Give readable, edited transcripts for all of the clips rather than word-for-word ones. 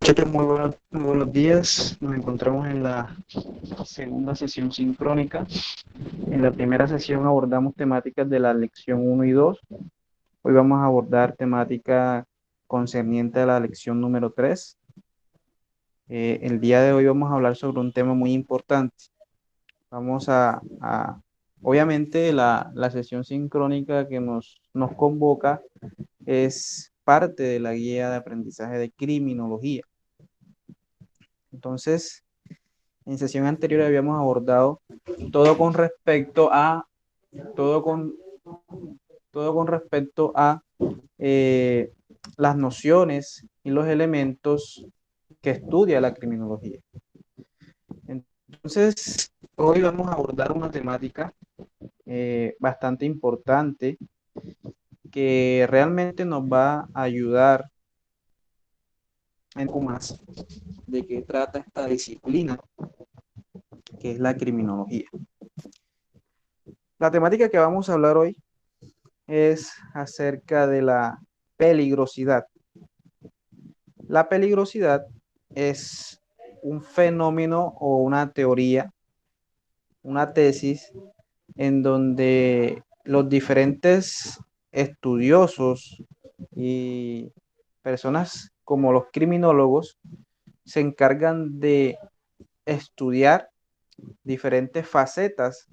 Muchachos, muy buenos días. Nos encontramos en la segunda sesión sincrónica. En la primera sesión abordamos temáticas de la lección uno y 2. Hoy vamos a abordar temática concerniente a la lección número 3. El día de hoy vamos a hablar sobre un tema muy importante. Vamos obviamente la sesión sincrónica que nos convoca es parte de la guía de aprendizaje de criminología. Entonces, en sesión anterior habíamos abordado todo con respecto a, todo con, todo con respecto a eh, las nociones y los elementos que estudia la criminología. Entonces, hoy vamos a abordar una temática bastante importante que realmente nos va a ayudar en poco más de qué trata esta disciplina, que es la criminología. La temática que vamos a hablar hoy es acerca de la peligrosidad. La peligrosidad es un fenómeno o una teoría, una tesis en donde los diferentes estudiosos y personas como los criminólogos se encargan de estudiar diferentes facetas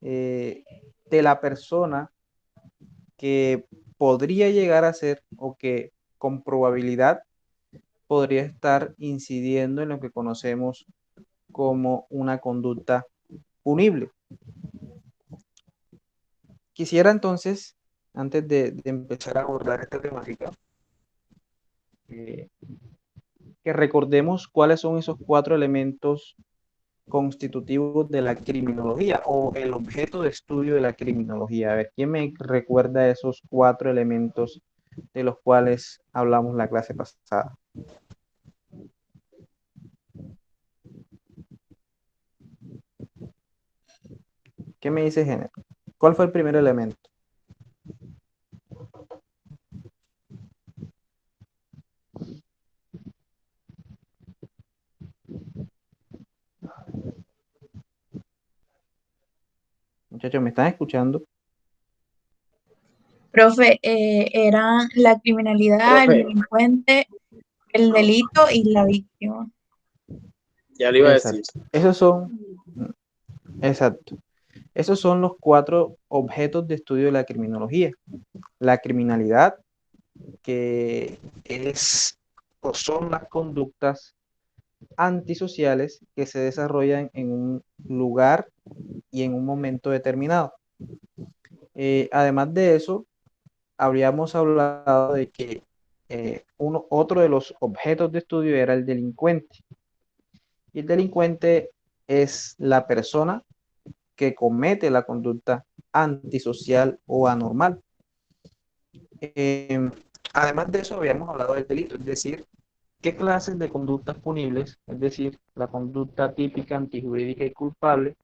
de la persona que podría llegar a ser o que con probabilidad podría estar incidiendo en lo que conocemos como una conducta punible. Quisiera entonces, antes de empezar a abordar esta temática, eh, que recordemos cuáles son esos cuatro elementos constitutivos de la criminología o el objeto de estudio de la criminología. A ver, ¿quién me recuerda esos cuatro elementos de los cuales hablamos la clase pasada? ¿Qué me dice género? ¿Cuál fue el primer elemento? Muchachos, ¿me están escuchando? Profe, eran la criminalidad, el Profe, delincuente, el delito y la víctima. ya le iba a decir. Exacto. Exacto. Esos son los cuatro objetos de estudio de la criminología. La criminalidad, que es o son las conductas antisociales que se desarrollan en un lugar y en un momento determinado. Además de eso, habríamos hablado de que otro de los objetos de estudio era el delincuente. Y el delincuente es la persona que comete la conducta antisocial o anormal. Eh, Además de eso, habíamos hablado del delito, es decir, qué clases de conductas punibles, es decir, la conducta típica, antijurídica y culpable,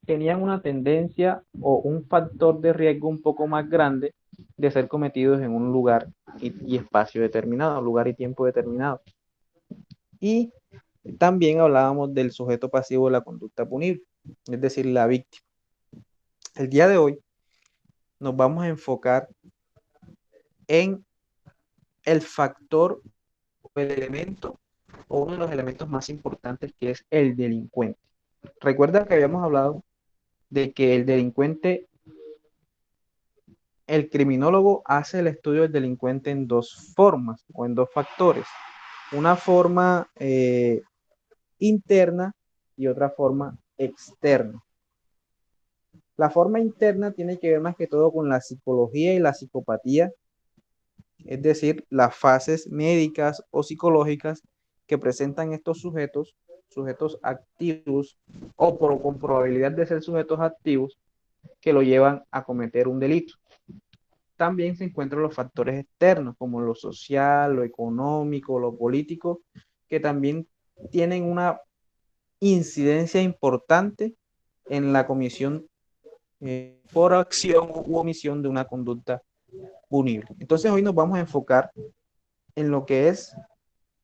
tenían una tendencia o un factor de riesgo un poco más grande de ser cometidos en un lugar y espacio determinado, lugar y tiempo determinado. Y también hablábamos del sujeto pasivo de la conducta punible, es decir, la víctima. El día de hoy nos vamos a enfocar en el factor o el elemento o uno de los elementos más importantes, que es el delincuente. Recuerda que habíamos hablado de que el delincuente, el criminólogo hace el estudio del delincuente en dos formas o en dos factores. Una forma interna y otra forma externa. La forma interna tiene que ver más que todo con la psicología y la psicopatía, es decir, las fases médicas o psicológicas que presentan estos sujetos, sujetos activos o con probabilidad de ser sujetos activos que lo llevan a cometer un delito. También se encuentran los factores externos, como lo social, lo económico, lo político, que también tienen una incidencia importante en la comisión por acción u omisión de una conducta punible. Entonces hoy nos vamos a enfocar en lo que es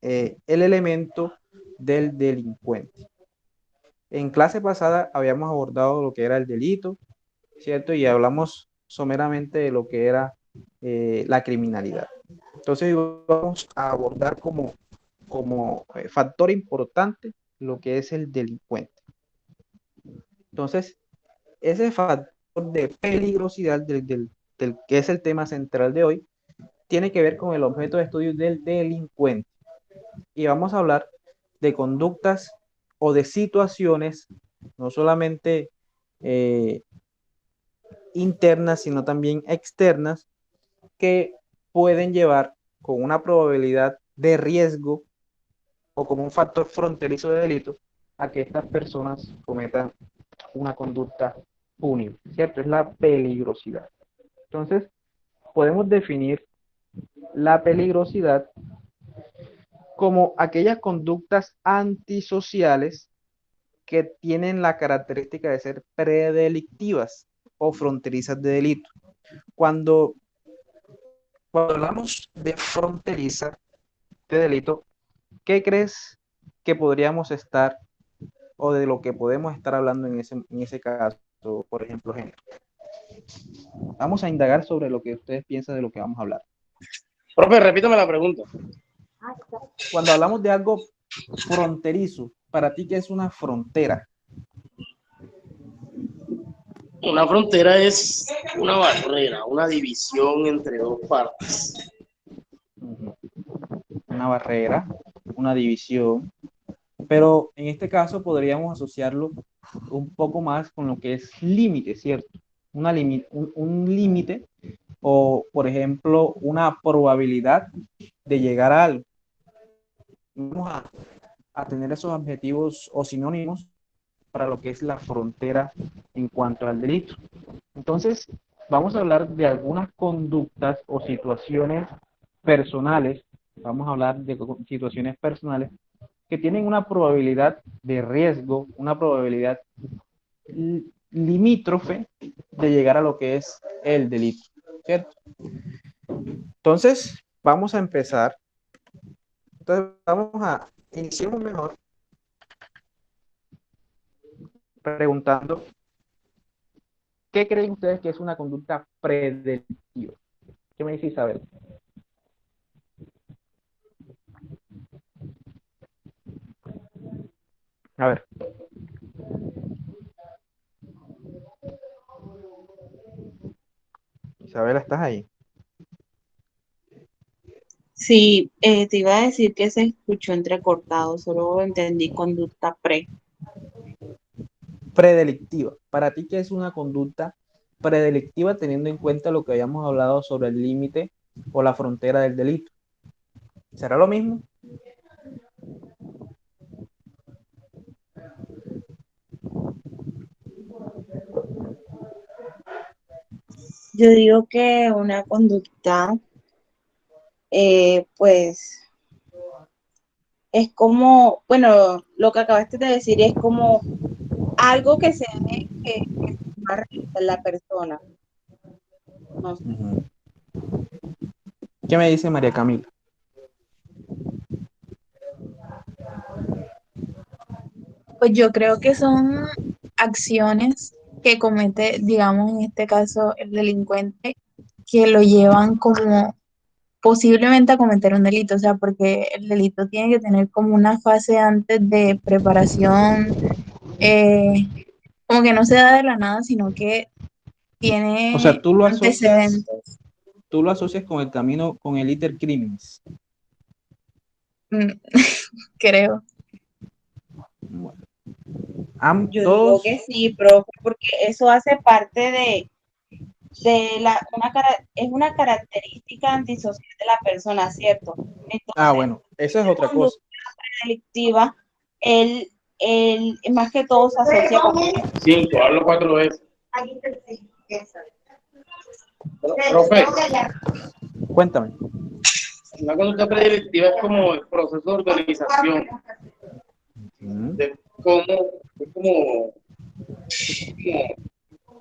el elemento del delincuente. En clase pasada habíamos abordado lo que era el delito, ¿cierto? Y hablamos someramente de lo que era la criminalidad. Entonces vamos a abordar como factor importante lo que es el delincuente. Entonces, ese factor de peligrosidad del que es el tema central de hoy, tiene que ver con el objeto de estudio del delincuente. Y vamos a hablar de conductas o de situaciones, no solamente internas, sino también externas, que pueden llevar con una probabilidad de riesgo o como un factor fronterizo de delito a que estas personas cometan una conducta punible, ¿cierto? Es la peligrosidad. Entonces, podemos definir la peligrosidad como aquellas conductas antisociales que tienen la característica de ser predelictivas o fronterizas de delito. Cuando hablamos de fronteriza de delito, ¿qué crees que podríamos estar o de lo que podemos estar hablando en ese caso, por ejemplo, Henry? Vamos a indagar sobre lo que ustedes piensan de lo que vamos a hablar. Profe, repítame la pregunta. Cuando hablamos de algo fronterizo, ¿para ti qué es una frontera? Una frontera es una barrera, una división entre dos partes. Una barrera, una división, pero en este caso podríamos asociarlo un poco más con lo que es límite, ¿cierto? Un límite o, por ejemplo, una probabilidad de llegar a algo. Vamos a tener esos adjetivos o sinónimos para lo que es la frontera en cuanto al delito. Entonces, vamos a hablar de algunas conductas o situaciones personales, vamos a hablar de situaciones personales que tienen una probabilidad de riesgo, una probabilidad limítrofe de llegar a lo que es el delito, ¿cierto? Entonces, vamos a empezar. Entonces, iniciemos mejor preguntando, ¿qué creen ustedes que es una conducta predelictiva? ¿Qué me dice Isabel? A ver. Isabela, ¿estás ahí? Sí, te iba a decir que se escuchó entrecortado, solo entendí conducta pre. Predelictiva. ¿Para ti qué es una conducta predelictiva teniendo en cuenta lo que habíamos hablado sobre el límite o la frontera del delito? ¿Será lo mismo? Yo digo que una conducta, pues, es como, bueno, lo que acabaste de decir es como algo que se ve que va a realizar la persona. No sé. ¿Qué me dice María Camila? Pues yo creo que son acciones que comete, digamos, en este caso, el delincuente, que lo llevan como posiblemente a cometer un delito, o sea, porque el delito tiene que tener como una fase antes de preparación, como que no se da de la nada, sino que O sea, tiene antecedentes. tú lo asocias con el camino, con el iter criminis. Creo. Bueno. Yo digo Todos, que sí, profe, porque eso hace parte de es una característica antisocial de la persona, ¿cierto? Entonces, bueno, esa es otra cosa. delictiva, él más que todo se asocia con... 5, hablo 4 veces. Profe, Cuéntame. una conducta predelictiva es como el proceso de organización, de es como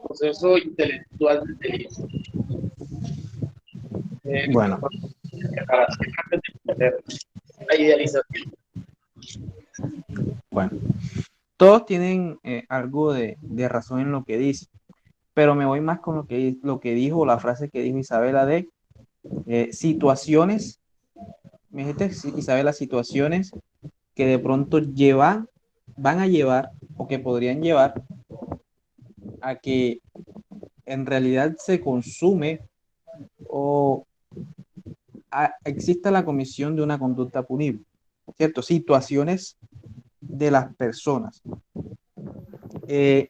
proceso intelectual del delito. Bueno, la idealización. Bueno, todos tienen algo de razón en lo que dicen, pero me voy más con lo que dijo, la frase que dijo Isabela de situaciones, me dijiste, Isabela, situaciones que de pronto van a llevar o que podrían llevar a que en realidad se consume o exista la comisión de una conducta punible, ¿cierto? Situaciones de las personas. El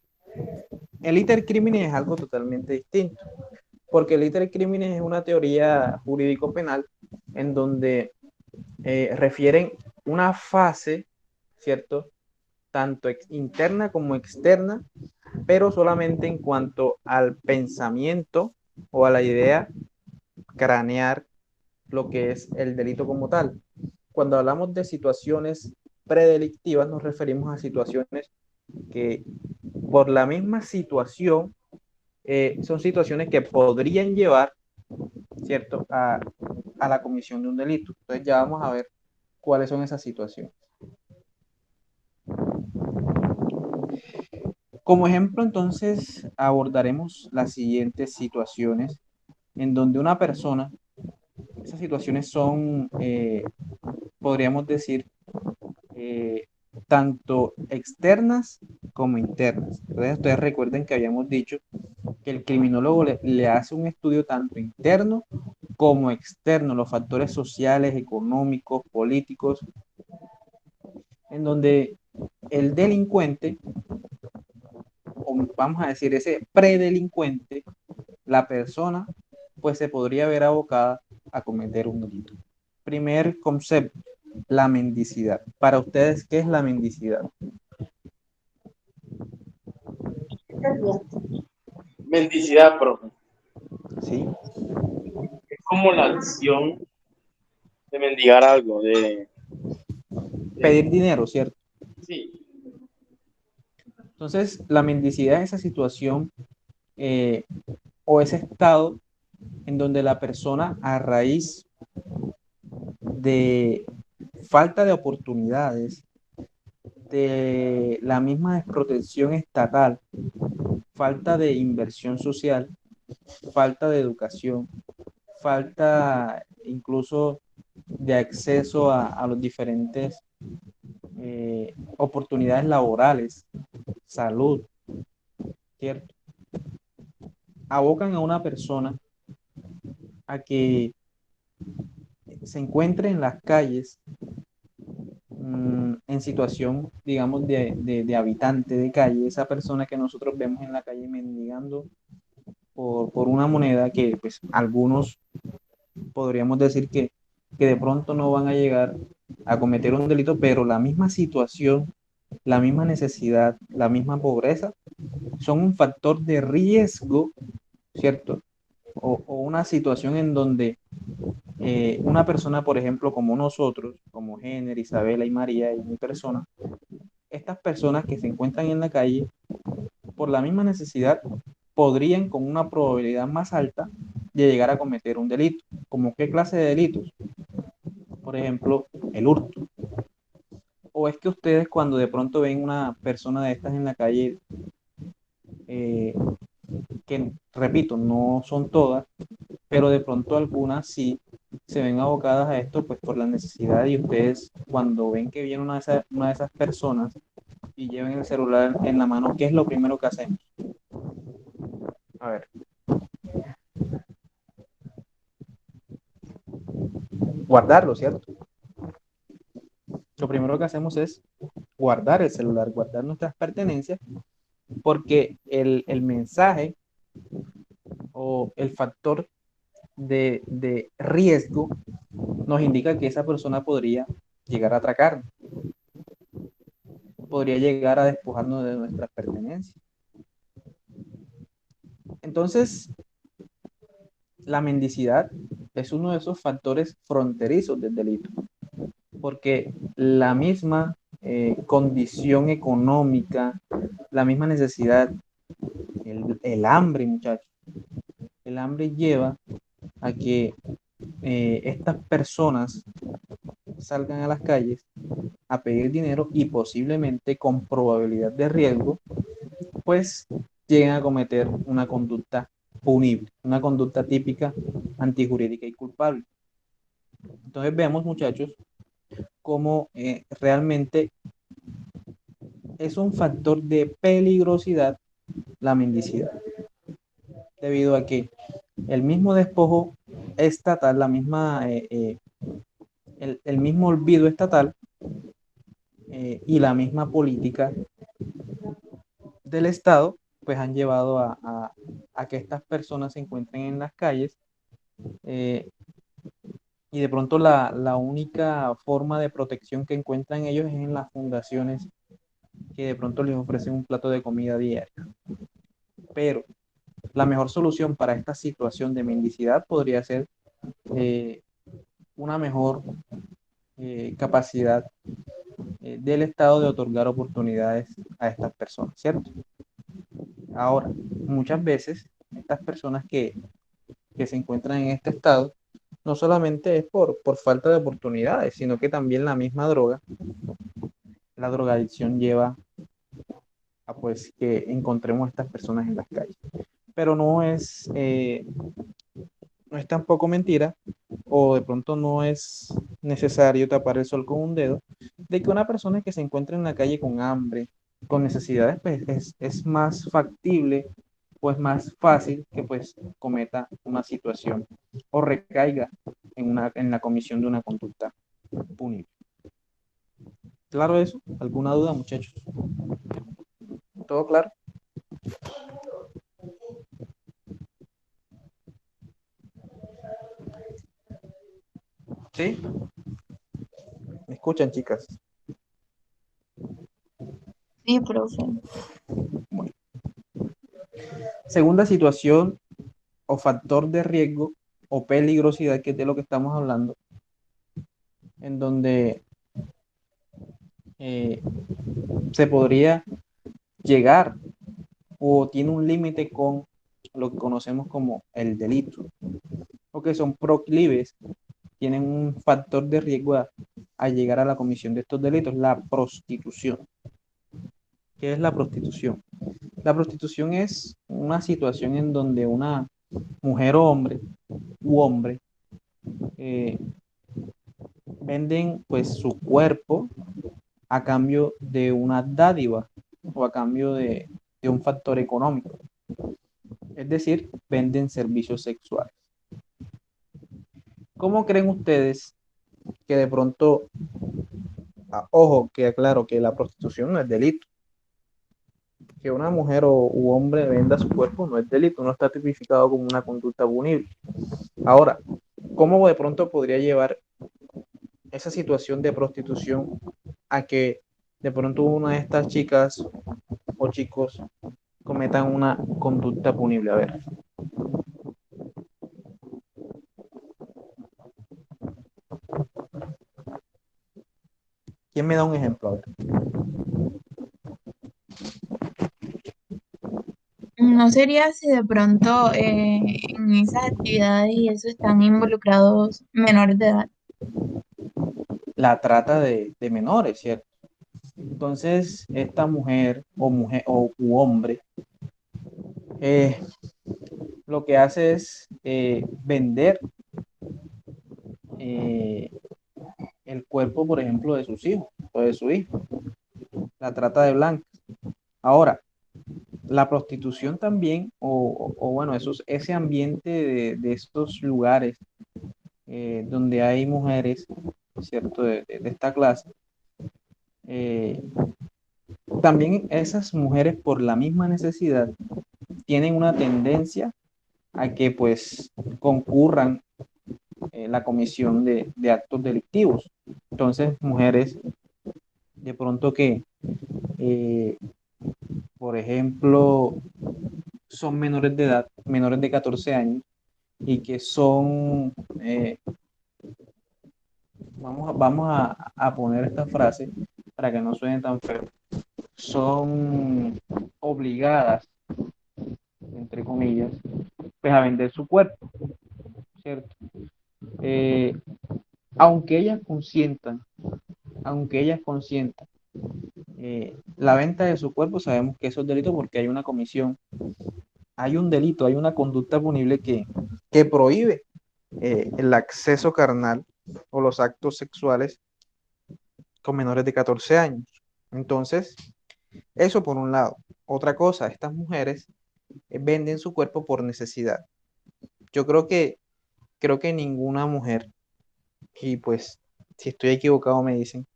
iter criminis es algo totalmente distinto, porque el iter criminis es una teoría jurídico-penal en donde refieren una fase, ¿cierto? Tanto interna como externa, pero solamente en cuanto al pensamiento o a la idea cranear lo que es el delito como tal. Cuando hablamos de situaciones predelictivas, nos referimos a situaciones que por la misma situación son situaciones que podrían llevar, ¿cierto?, a la comisión de un delito. Entonces ya vamos a ver cuáles son esas situaciones. Como ejemplo, entonces, abordaremos las siguientes situaciones en donde una persona, esas situaciones son, podríamos decir, eh, tanto externas como internas. Entonces, ustedes recuerden que habíamos dicho que el criminólogo le hace un estudio tanto interno como externo, los factores sociales, económicos, políticos, en donde el delincuente, o vamos a decir ese predelincuente, la persona, pues se podría ver abocada a cometer un delito. Primer concepto, la mendicidad. Para ustedes, ¿qué es la mendicidad? Mendicidad, profe. ¿Sí? Es como la acción de mendigar algo, Pedir dinero, ¿cierto? sí, Entonces, la mendicidad es esa situación eh, o ese estado en donde la persona a raíz de falta de oportunidades, de la misma desprotección estatal, falta de inversión social, falta de educación, falta incluso de acceso a los diferentes oportunidades laborales, salud, ¿cierto? Abocan a una persona a que se encuentre en las calles en situación, digamos, de habitante de calle, esa persona que nosotros vemos en la calle mendigando por una moneda que pues algunos podríamos decir que de pronto no van a llegar a cometer un delito, pero la misma situación, la misma necesidad, la misma pobreza son un factor de riesgo, ¿cierto? O una situación en donde una persona, por ejemplo, como nosotros, como Jenner, Isabela y María y mi persona, estas personas que se encuentran en la calle, por la misma necesidad, podrían con una probabilidad más alta de llegar a cometer un delito. ¿Como qué clase de delitos? Por ejemplo, el hurto. ¿O es que ustedes cuando de pronto ven una persona de estas en la calle, eh, que repito, no son todas, pero de pronto algunas sí se ven abocadas a esto pues por la necesidad y ustedes cuando ven que viene una de esas personas y lleven el celular en la mano, ¿qué es lo primero que hacemos? A ver, guardarlo, ¿cierto? Lo primero que hacemos es guardar el celular, guardar nuestras pertenencias, porque el mensaje o el factor de riesgo nos indica que esa persona podría llegar a atracarnos, podría llegar a despojarnos de nuestras pertenencias. Entonces, la mendicidad es uno de esos factores fronterizos del delito, porque la misma condición económica, la misma necesidad, el hambre, muchachos, el hambre lleva a que estas personas salgan a las calles a pedir dinero y posiblemente con probabilidad de riesgo, pues lleguen a cometer una conducta punible, una conducta típica, antijurídica y culpable. Entonces vemos, muchachos, cómo realmente es un factor de peligrosidad la mendicidad, debido a que el mismo despojo estatal, el mismo olvido estatal y la misma política del Estado, pues han llevado a que estas personas se encuentren en las calles eh, y de pronto la única forma de protección que encuentran ellos es en las fundaciones que de pronto les ofrecen un plato de comida diaria. Pero la mejor solución para esta situación de mendicidad podría ser eh, una mejor capacidad del Estado de otorgar oportunidades a estas personas, ¿cierto? Ahora, muchas veces estas personas que se encuentran en este estado no solamente es por falta de oportunidades, sino que también la misma droga, la drogadicción lleva a pues que encontremos a estas personas en las calles. Pero no es tampoco mentira, o de pronto no es necesario tapar el sol con un dedo, de que una persona que se encuentra en la calle con hambre, con necesidades, pues es más factible o es más fácil que pues cometa una situación o recaiga en la comisión de una conducta punible. ¿Claro eso? ¿Alguna duda, muchachos? ¿Todo claro? ¿Sí? ¿Me escuchan, chicas? Sí, profe. Bueno. Segunda situación o factor de riesgo o peligrosidad, que es de lo que estamos hablando, en donde eh, se podría llegar o tiene un límite con lo que conocemos como el delito, o que son proclives, tienen un factor de riesgo a llegar a la comisión de estos delitos, la prostitución. ¿Qué es la prostitución? La prostitución es una situación en donde una mujer o hombre u hombre eh, venden pues su cuerpo a cambio de una dádiva o a cambio de un factor económico. Es decir, venden servicios sexuales. ¿Cómo creen ustedes que de pronto, ojo, que aclaro que la prostitución no es delito? Que una mujer u hombre venda su cuerpo no es delito, no está tipificado como una conducta punible. Ahora, ¿cómo de pronto podría llevar esa situación de prostitución a que de pronto una de estas chicas o chicos cometan una conducta punible? A ver, ¿quién me da un ejemplo? A ver. ¿No sería si de pronto en esas actividades y eso están involucrados menores de edad? La trata de menores, ¿cierto? Entonces, esta mujer o u hombre eh, lo que hace es vender eh, el cuerpo, por ejemplo, de sus hijos o de su hijo, la trata de blancas. Ahora, la prostitución también, bueno, ese ambiente de estos lugares donde hay mujeres, ¿cierto? De esta clase, eh, también esas mujeres por la misma necesidad tienen una tendencia a que pues concurran la comisión de actos delictivos. Entonces, mujeres de pronto que, eh, por ejemplo, son menores de edad, menores de 14 años, y que son, vamos a poner esta frase para que no suene tan feo, son obligadas, entre comillas, pues a vender su cuerpo, ¿cierto? Eh, aunque ellas consientan, aunque ellas consientan la venta de su cuerpo, sabemos que eso es delito porque hay una comisión, hay un delito, hay una conducta punible que prohíbe el acceso carnal o los actos sexuales con menores de 14 años. Entonces, eso por un lado. Otra cosa, estas mujeres venden su cuerpo por necesidad. Yo creo que ninguna mujer, y pues si estoy equivocado me dicen,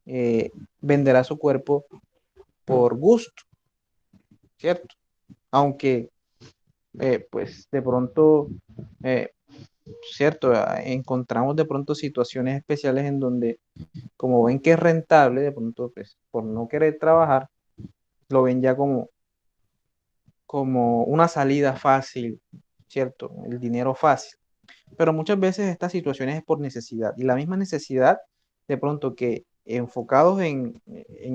eh, venderá su cuerpo por gusto, ¿cierto? Aunque pues de pronto, eh, ¿cierto? Encontramos de pronto situaciones especiales en donde como ven que es rentable, de pronto pues por no querer trabajar, lo ven ya como una salida fácil, ¿cierto? El dinero fácil. Pero muchas veces estas situaciones es por necesidad y la misma necesidad de pronto que enfocados en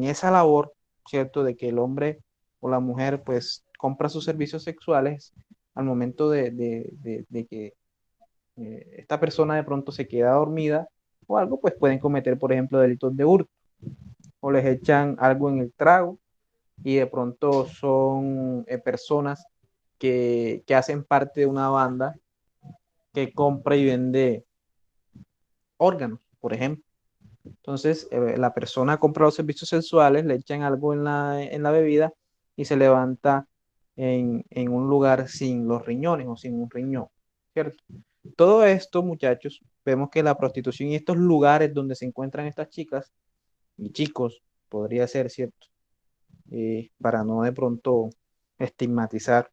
esa labor, ¿cierto? De que el hombre o la mujer pues compra sus servicios sexuales al momento de que esta persona de pronto se queda dormida o algo, pues pueden cometer, por ejemplo, delitos de hurto o les echan algo en el trago y de pronto son personas que hacen parte de una banda que compra y vende órganos, por ejemplo. Entonces, la persona compra los servicios sexuales, le echan algo en la bebida y se levanta en un lugar sin los riñones o sin un riñón, ¿cierto? Todo esto, muchachos, vemos que la prostitución y estos lugares donde se encuentran estas chicas y chicos, podría ser, ¿cierto? Para no de pronto estigmatizar,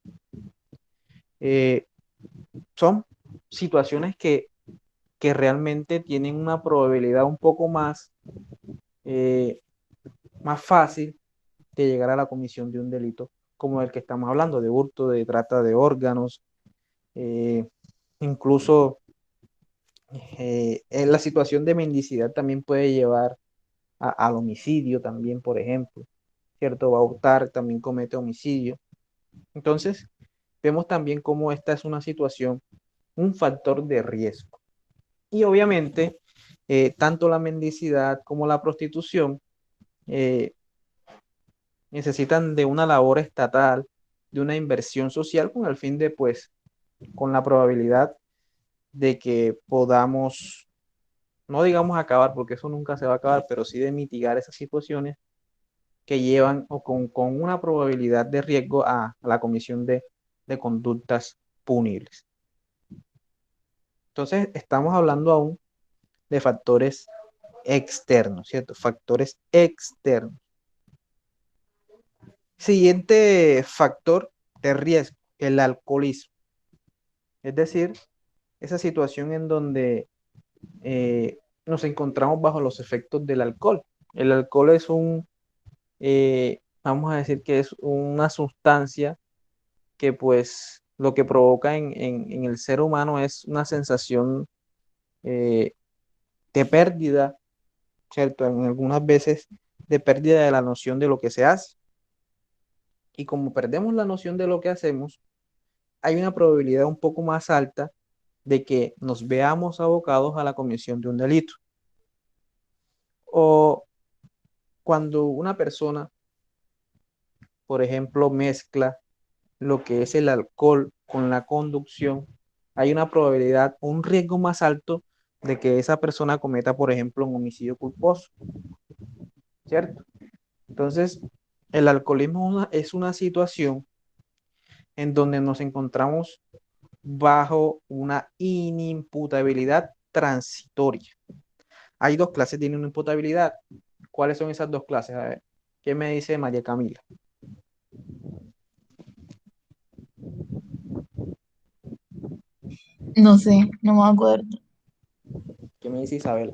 eh, son situaciones que realmente tienen una probabilidad un poco eh, más fácil de llegar a la comisión de un delito como el que estamos hablando, de hurto, de trata de órganos, eh, incluso en la situación de mendicidad también puede llevar al homicidio también, por ejemplo, ¿cierto? Va a hurtar, también comete homicidio. Entonces, vemos también cómo esta es una situación, un factor de riesgo. Y obviamente, tanto la mendicidad como la prostitución eh, necesitan de una labor estatal, de una inversión social con el fin de, pues, con la probabilidad de que podamos, no digamos acabar, porque eso nunca se va a acabar, pero sí de mitigar esas situaciones que llevan o con una probabilidad de riesgo a la comisión de conductas punibles. Entonces, estamos hablando aún de factores externos, ¿cierto? Factores externos. Siguiente factor de riesgo, el alcoholismo. Es decir, esa situación en donde nos encontramos bajo los efectos del alcohol. El alcohol es vamos a decir que es una sustancia que pues lo que provoca en el ser humano es una sensación eh, de pérdida, ¿cierto? En algunas veces de pérdida de la noción de lo que se hace. Y como perdemos la noción de lo que hacemos, hay una probabilidad un poco más alta de que nos veamos abocados a la comisión de un delito. O cuando una persona, por ejemplo, mezcla lo que es el alcohol con la conducción, hay una probabilidad, un riesgo más alto de que esa persona cometa, por ejemplo, un homicidio culposo, ¿cierto? Entonces, el alcoholismo es una situación en donde nos encontramos bajo una inimputabilidad transitoria. Hay dos clases de inimputabilidad. ¿Cuáles son esas dos clases? A ver, ¿qué me dice María Camila? No sé, no me acuerdo. ¿Qué me dice Isabela?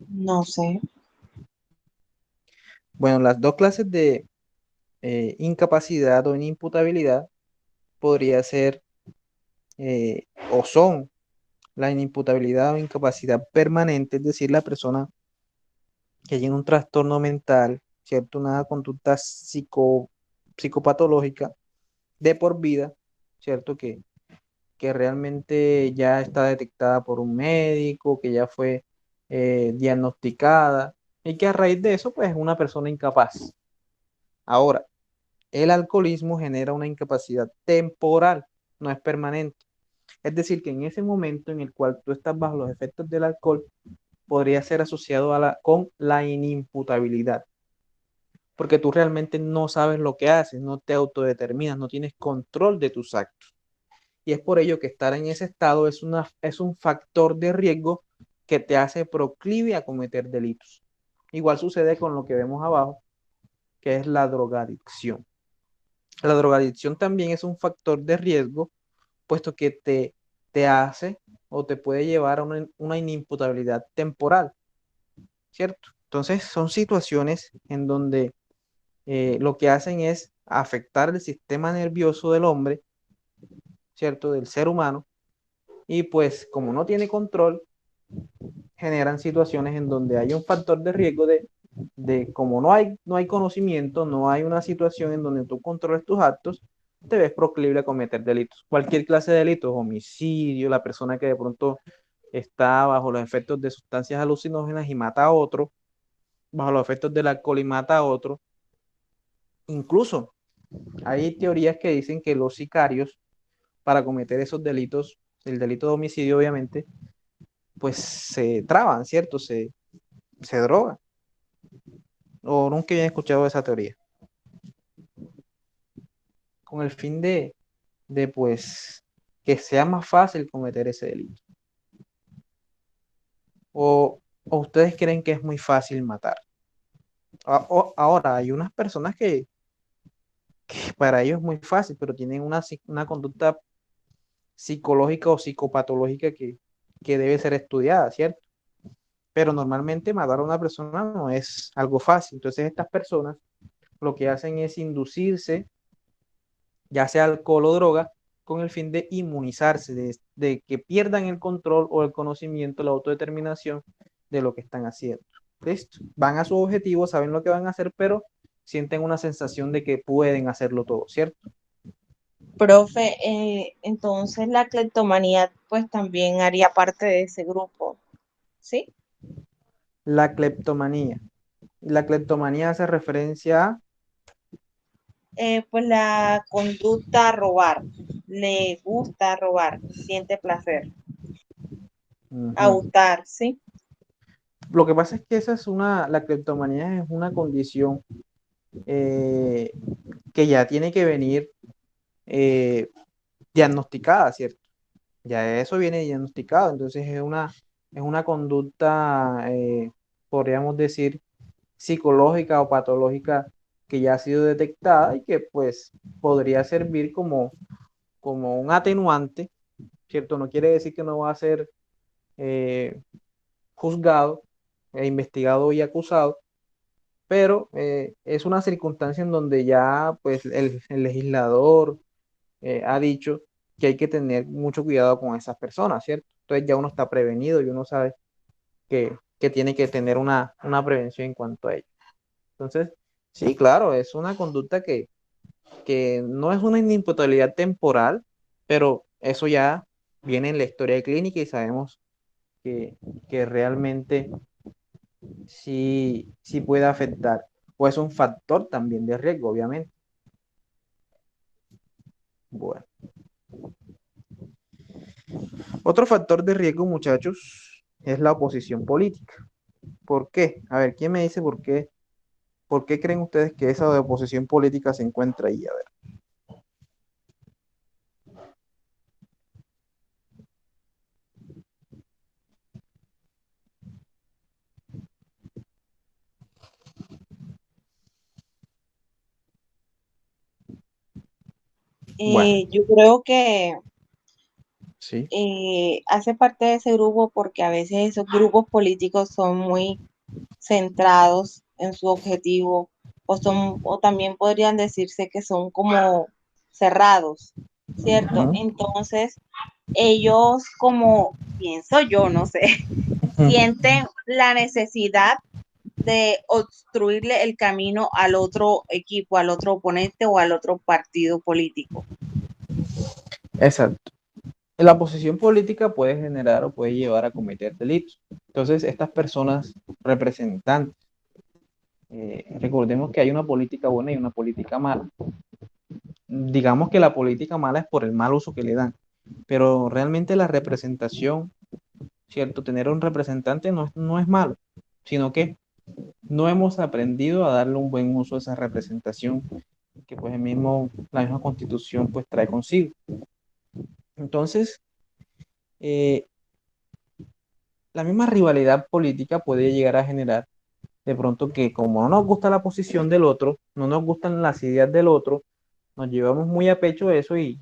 No sé. Bueno, las dos clases de incapacidad o inimputabilidad podría ser o son la inimputabilidad o incapacidad permanente, es decir, la persona que tiene un trastorno mental, ¿cierto? Una conducta psicopatológica de por vida, ¿cierto? que realmente ya está detectada por un médico, que ya fue diagnosticada y que a raíz de eso, pues es una persona incapaz. Ahora, el alcoholismo genera una incapacidad temporal, no es permanente. Es decir, que en ese momento en el cual tú estás bajo los efectos del alcohol, podría ser asociado con la inimputabilidad, porque tú realmente no sabes lo que haces, no te autodeterminas, no tienes control de tus actos. Y es por ello que estar en ese estado es un factor de riesgo que te hace proclive a cometer delitos. Igual sucede con lo que vemos abajo, que es la drogadicción. La drogadicción también es un factor de riesgo, puesto que te hace o te puede llevar a una inimputabilidad temporal, ¿cierto? Entonces son situaciones en donde lo que hacen es afectar el sistema nervioso del hombre, ¿cierto? Del ser humano, y pues como no tiene control, generan situaciones en donde hay un factor de riesgo de como no hay conocimiento, no hay una situación en donde tú controles tus actos, te ves proclive a cometer delitos. Cualquier clase de delitos, homicidio, la persona que de pronto está bajo los efectos de sustancias alucinógenas y mata a otro, bajo los efectos del alcohol y mata a otro. Incluso hay teorías que dicen que los sicarios, para cometer esos delitos, el delito de homicidio obviamente, pues se traban, ¿cierto? Se drogan. O nunca había escuchado esa teoría. Con el fin de pues, que sea más fácil cometer ese delito. O ustedes creen que es muy fácil matar. Ahora, hay unas personas que para ellos es muy fácil, pero tienen una conducta psicológica o psicopatológica que debe ser estudiada, ¿cierto? Pero normalmente matar a una persona no es algo fácil. Entonces estas personas lo que hacen es inducirse, ya sea alcohol o droga, con el fin de inmunizarse, de que pierdan el control o el conocimiento, la autodeterminación de lo que están haciendo. ¿Listo? Van a su objetivo, saben lo que van a hacer, pero sienten una sensación de que pueden hacerlo todo, ¿cierto? Profe, entonces la cleptomanía pues también haría parte de ese grupo, ¿sí? La cleptomanía. La cleptomanía hace referencia a... Pues la conducta a robar, le gusta robar, siente placer, a Ujú. hurtar, ¿sí? Lo que pasa es que la cleptomanía es una condición eh, que ya tiene que venir eh, diagnosticada, ¿cierto? Ya eso viene diagnosticado, entonces es una conducta, podríamos decir, psicológica o patológica que ya ha sido detectada y que pues podría servir como un atenuante, ¿cierto? No quiere decir que no va a ser eh, juzgado, investigado y acusado, pero es una circunstancia en donde ya pues el legislador ha dicho que hay que tener mucho cuidado con esas personas, ¿cierto? Entonces ya uno está prevenido y uno sabe que tiene que tener una prevención en cuanto a ello. Entonces, sí, claro, es una conducta que no es una inimputabilidad temporal, pero eso ya viene en la historia clínica y sabemos que, que realmente sí puede afectar, o es un factor también de riesgo, obviamente. Bueno, otro factor de riesgo, muchachos, es la oposición política. ¿Por qué? A ver, ¿quién me dice por qué creen ustedes que esa de oposición política se encuentra ahí? A ver. Bueno, Yo creo que sí. hace parte de ese grupo porque a veces esos grupos políticos son muy centrados en su objetivo o también podrían decirse que son como cerrados, ¿cierto? Ujú. Entonces, ellos como, pienso yo, no sé, sienten la necesidad de obstruirle el camino al otro equipo, al otro oponente o al otro partido político. Exacto. la posición política puede generar o puede llevar a cometer delitos. Entonces, estas personas representantes, recordemos que hay una política buena y una política mala. Digamos que la política mala es por el mal uso que le dan, pero realmente la representación, ¿cierto? Tener un representante no es malo, sino que no hemos aprendido a darle un buen uso a esa representación que pues la misma Constitución pues trae consigo. Entonces, eh, la misma rivalidad política puede llegar a generar de pronto que como no nos gusta la posición del otro, no nos gustan las ideas del otro, nos llevamos muy a pecho eso y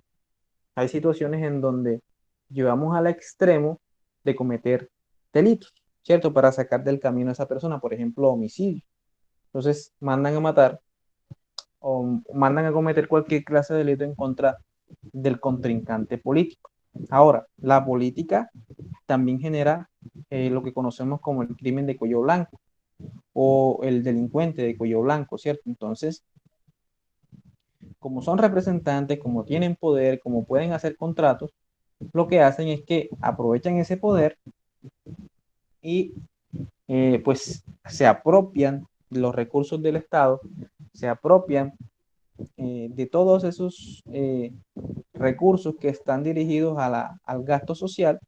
hay situaciones en donde llevamos al extremo de cometer delitos, ¿cierto? Para sacar del camino a esa persona, por ejemplo, homicidio. Entonces mandan a matar o mandan a cometer cualquier clase de delito en contra del contrincante político. Ahora, la política también genera lo que conocemos como el crimen de cuello blanco o el delincuente de cuello blanco, ¿cierto? Entonces, como son representantes, como tienen poder, como pueden hacer contratos, lo que hacen es que aprovechan ese poder y pues se apropian de los recursos del Estado, se apropian de todos esos recursos que están dirigidos al gasto social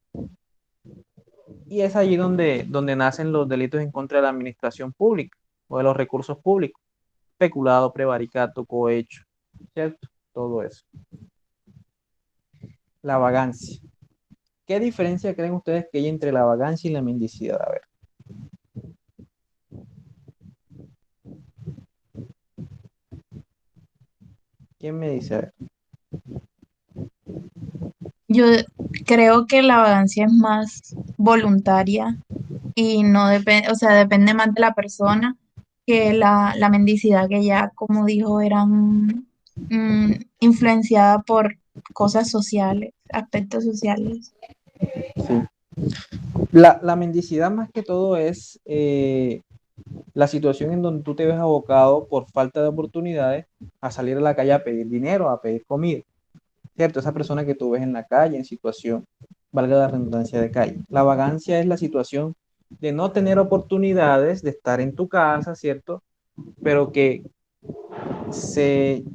y es allí donde nacen los delitos en contra de la administración pública o de los recursos públicos, peculado, prevaricato, cohecho, ¿cierto? Todo eso. La vagancia. ¿Qué diferencia creen ustedes que hay entre la vagancia y la mendicidad? A ver. ¿Quién me dice? A ver. Yo creo que la vagancia es más voluntaria y no depende, o sea, depende más de la persona que la mendicidad que ya, como dijo, eran influenciada por cosas sociales, aspectos sociales. Sí. La mendicidad más que todo es la situación en donde tú te ves abocado por falta de oportunidades a salir a la calle a pedir dinero, a pedir comida, ¿cierto? Esa persona que tú ves en la calle en situación, valga la redundancia de calle. La vagancia es la situación de no tener oportunidades, de estar en tu casa, ¿cierto? Pero que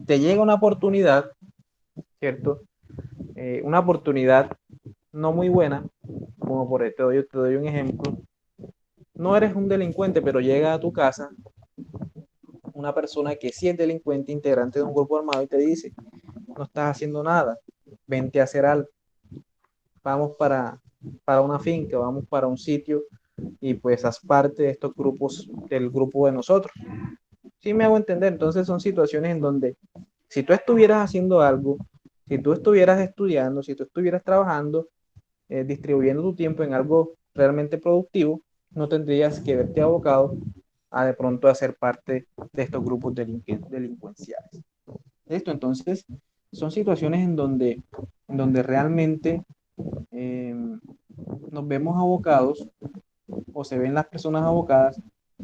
te llega una oportunidad, ¿cierto? Una oportunidad no muy buena, como te doy un ejemplo. No eres un delincuente, pero llega a tu casa una persona que sí es delincuente, integrante de un grupo armado y te dice, no estás haciendo nada, vente a hacer algo, vamos para una finca, vamos para un sitio y pues haz parte de estos grupos, del grupo de nosotros. Sí me hago entender, entonces son situaciones en donde si tú estuvieras haciendo algo, si tú estuvieras estudiando, si tú estuvieras trabajando, distribuyendo tu tiempo en algo realmente productivo, no tendrías que verte abocado a de pronto a ser parte de estos grupos delincuenciales. Esto entonces son situaciones en donde realmente eh, nos vemos abocados o se ven las personas abocadas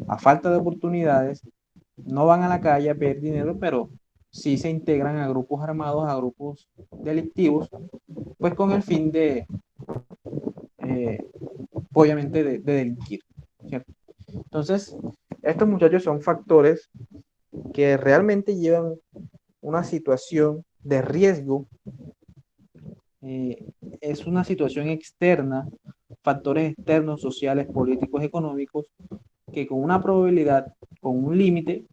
a falta de oportunidades, no van a la calle a pedir dinero, pero sí se integran a grupos armados, a grupos delictivos, pues con el fin de, eh, obviamente, de delinquir, ¿cierto? Entonces, estos muchachos son factores que realmente llevan una situación de riesgo, eh, es una situación externa, factores externos, sociales, políticos, económicos, que con una probabilidad, con un límite,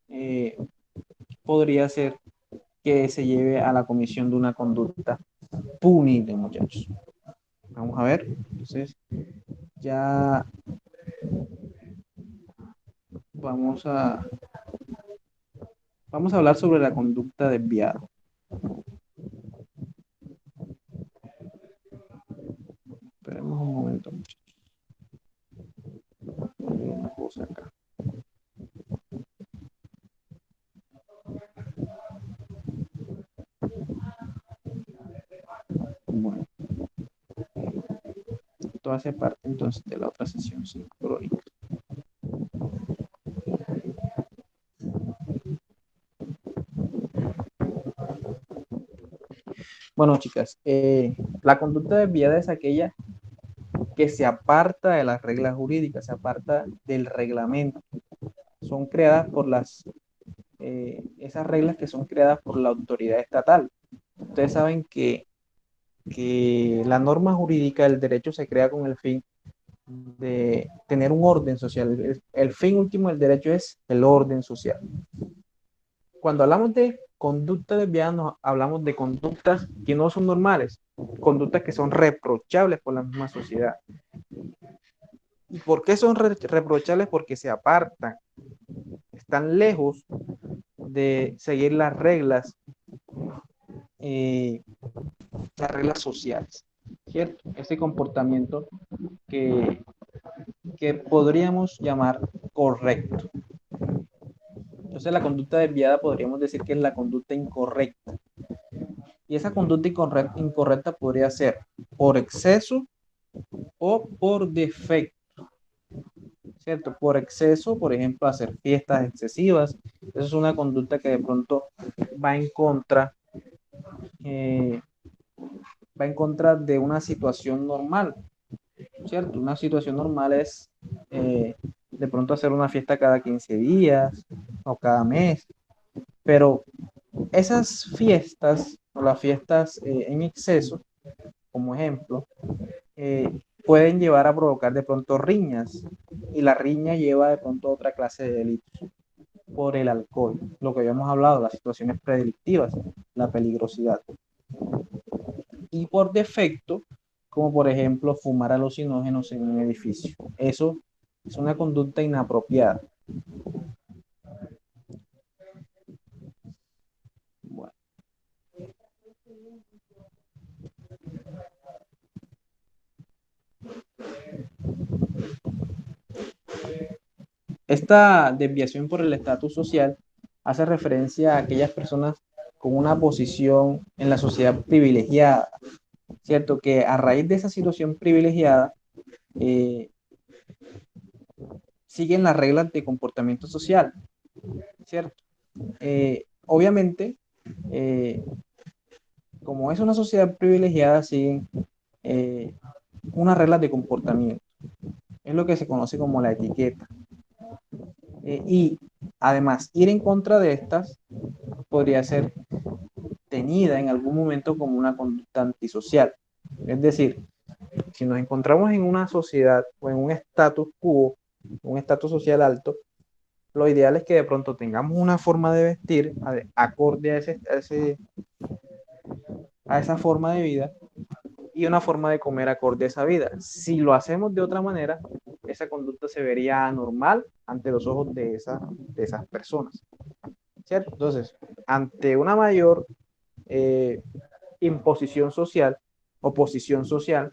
eh, podría ser que se lleve a la comisión de una conducta punible, muchachos. Vamos a ver, entonces ya vamos a, vamos a hablar sobre la conducta desviada. Esperemos un momento, muchachos. Hay una cosa acá. Bueno, esto hace parte entonces de la otra sesión sincrónica. Bueno, chicas, la conducta desviada es aquella que se aparta de las reglas jurídicas, se aparta del reglamento. Son creadas por esas reglas que son creadas por la autoridad estatal. Ustedes saben que la norma jurídica del derecho se crea con el fin de tener un orden social. El fin último del derecho es el orden social. Cuando hablamos de conducta desviada, hablamos de conductas que no son normales, conductas que son reprochables por la misma sociedad. ¿Y por qué son reprochables? Porque se apartan, están lejos de seguir eh, las reglas sociales, ¿cierto? Ese comportamiento que, que podríamos llamar correcto. Entonces la conducta desviada podríamos decir que es la conducta incorrecta. Y esa conducta incorrecta podría ser por exceso o por defecto, ¿cierto? Por exceso, por ejemplo, hacer fiestas excesivas. Eso es una conducta que de pronto va en contra, eh, va en contra de una situación normal, ¿cierto? Una situación normal es de pronto hacer una fiesta cada 15 días o cada mes, pero esas fiestas o las fiestas en exceso, como ejemplo, pueden llevar a provocar de pronto riñas, y la riña lleva de pronto a otra clase de delitos por el alcohol, lo que habíamos hablado, las situaciones predelictivas, la peligrosidad. Y por defecto, como por ejemplo fumar alucinógenos en un edificio. Eso es una conducta inapropiada. Bueno. Esta desviación por el estatus social hace referencia a aquellas personas con una posición en la sociedad privilegiada, ¿cierto? Que a raíz de esa situación privilegiada siguen las reglas de comportamiento social, ¿cierto? Obviamente, como es una sociedad privilegiada, siguen unas reglas de comportamiento. Es lo que se conoce como la etiqueta. Y además, ir en contra de estas podría ser tenida en algún momento como una conducta antisocial. Es decir, si nos encontramos en una sociedad o en un estatus quo, un estatus social alto, lo ideal es que de pronto tengamos una forma de vestir acorde a esa forma de vida y una forma de comer acorde a esa vida. Si lo hacemos de otra manera, esa conducta se vería anormal ante los ojos de esas personas, ¿cierto? Entonces, ante una mayor imposición social o posición social,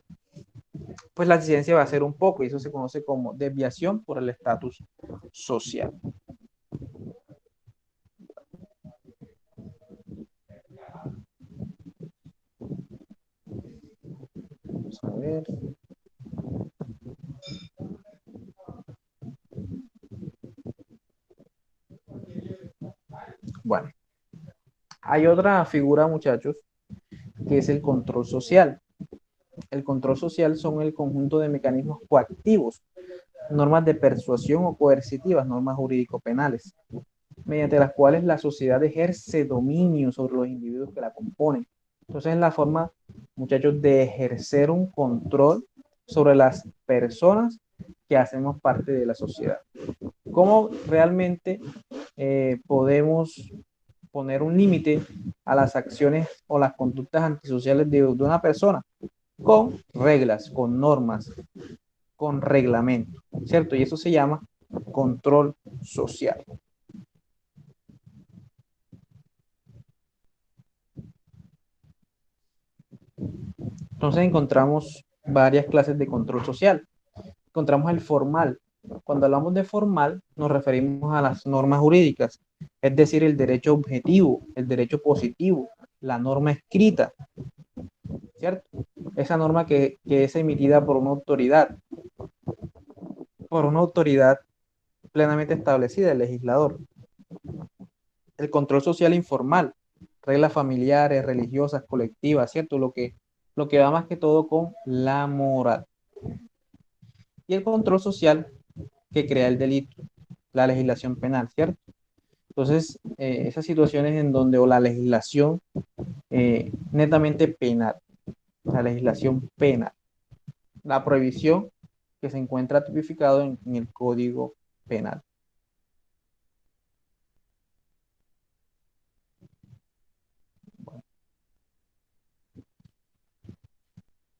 pues la ciencia va a ser un poco, y eso se conoce como desviación por el estatus social. Vamos a ver. Bueno, hay otra figura, muchachos, que es el control social. El control social son el conjunto de mecanismos coactivos, normas de persuasión o coercitivas, normas jurídico-penales, mediante las cuales la sociedad ejerce dominio sobre los individuos que la componen. Entonces es la forma, muchachos, de ejercer un control sobre las personas que hacemos parte de la sociedad. ¿Cómo realmente podemos poner un límite a las acciones o las conductas antisociales de una persona? Con reglas, con normas, con reglamento, ¿cierto? Y eso se llama control social. Entonces encontramos varias clases de control social. Encontramos el formal. Cuando hablamos de formal, nos referimos a las normas jurídicas, es decir, el derecho objetivo, el derecho positivo, la norma escrita, ¿cierto? Esa norma que es emitida por una autoridad plenamente establecida, el legislador. El control social informal. reglas familiares, religiosas, colectivas, ¿cierto? Lo que va más que todo con la moral. Y el control social que crea el delito, la legislación penal, ¿cierto? Entonces, esas situaciones en donde o la legislación netamente penal, la legislación penal, la prohibición que se encuentra tipificado en el Código Penal.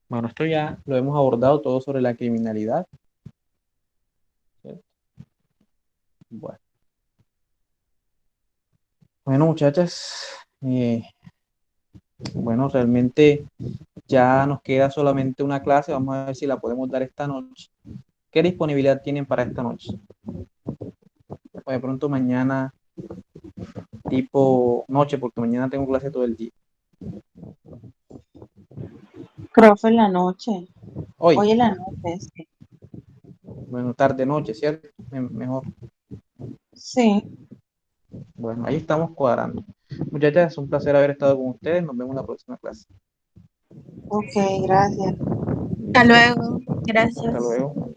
Bueno, esto ya lo hemos abordado todo sobre la criminalidad, ¿cierto? Bueno, bueno, muchachas, bueno, realmente ya nos queda solamente una clase. Vamos a ver si la podemos dar esta noche. ¿Qué disponibilidad tienen para esta noche? O de pronto mañana, tipo noche, porque mañana tengo clase todo el día. Creo que en la noche. Hoy, Hoy en la noche, sí. bueno, tarde, noche, ¿cierto? Mejor. Sí. Bueno, ahí estamos cuadrando. Muchachas, es un placer haber estado con ustedes. Nos vemos en la próxima clase. Ok, gracias. Hasta luego. Hasta Gracias. luego.